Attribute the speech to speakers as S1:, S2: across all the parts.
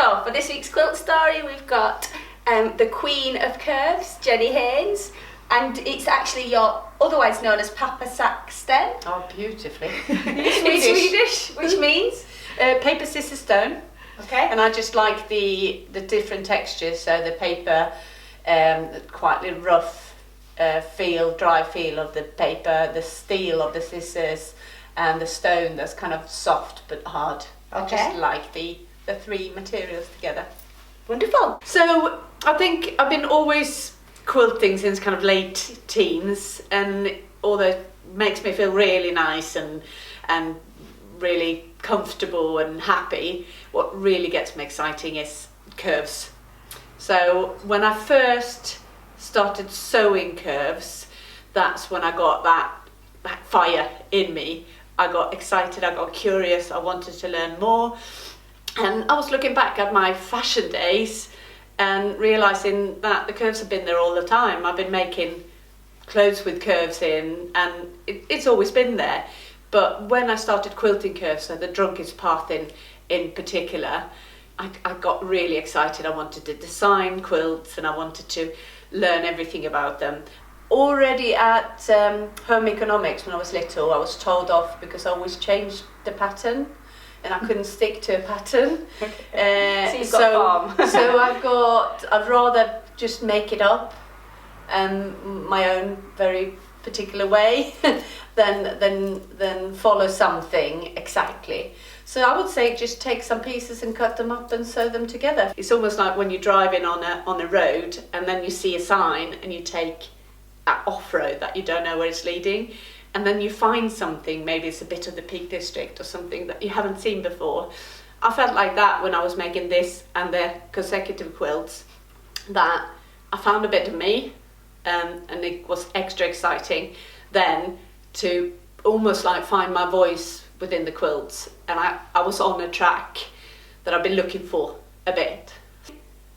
S1: So for this week's quilt story, we've got the Queen of Curves, Jenni Haynes, and it's actually your otherwise known as Papper Sten.
S2: Oh, beautifully.
S1: It's Swedish, which means
S2: paper, scissors, stone.
S1: okay.
S2: And I just like the different textures. So the paper, quite the rough dry feel of the paper, the steel of the scissors, and the stone that's kind of soft but hard. I just like the three materials together.
S1: Wonderful.
S2: So I think I've been always quilting since kind of late teens, and although it makes me feel really nice and really comfortable and happy, what really gets me exciting is curves. So when I first started sewing curves, that's when I got that fire in me. I got excited, I got curious, I wanted to learn more. And I was looking back at my fashion days and realising that the curves have been there all the time. I've been making clothes with curves in, and it's always been there. But when I started quilting curves, so the drunkest path in particular, I got really excited. I wanted to design quilts and I wanted to learn everything about them. Already at home economics when I was little, I was told off because I always changed the pattern and I couldn't stick to a pattern.
S1: So you've got form.
S2: So I'd rather just make it up my own very particular way than follow something exactly. So I would say just take some pieces and cut them up and sew them together. It's almost like when you're driving on a road and then you see a sign and you take off-road that you don't know where it's leading, and then you find something, maybe it's a bit of the Peak District or something that you haven't seen before. I felt like that when I was making this and the consecutive quilts, that I found a bit of me, and it was extra exciting then to almost like find my voice within the quilts, and I was on a track that I've been looking for a bit.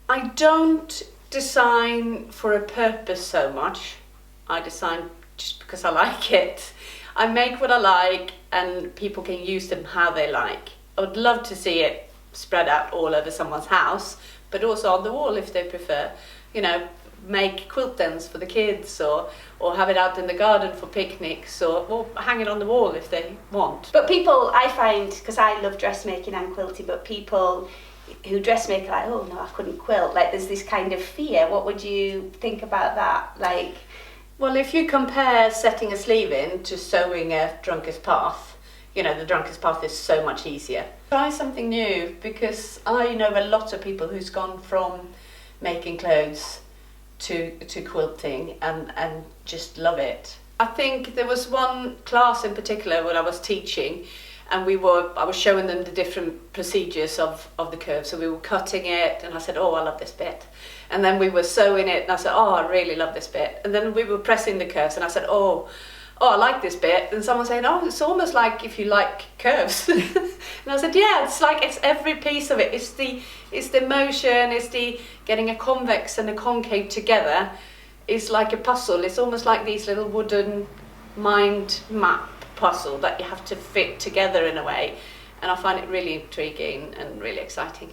S2: I don't design for a purpose so much. I design just because I like it. I make what I like and people can use them how they like. I would love to see it spread out all over someone's house, but also on the wall if they prefer. You know, make quilt ends for the kids or have it out in the garden for picnics or hang it on the wall if they want.
S1: But people, I find, because I love dressmaking and quilting, but people who dressmake are like, oh no, I couldn't quilt. Like there's this kind of fear. What would you think about that? Like,
S2: well, if you compare setting a sleeve in to sewing a drunkest path, you know, the drunkest path is so much easier. Try something new, because I know a lot of people who's gone from making clothes to quilting and just love it. I think there was one class in particular when I was teaching, and I was showing them the different procedures of the curve. So we were cutting it and I said, oh, I love this bit. And then we were sewing it and I said, oh, I really love this bit. And then we were pressing the curves and I said, oh, I like this bit. And someone saying, oh, it's almost like if you like curves. And I said, yeah, it's every piece of it. It's the motion, it's the getting a convex and a concave together. It's like a puzzle. It's almost like these little wooden mind map puzzle that you have to fit together in a way. And I find it really intriguing and really exciting.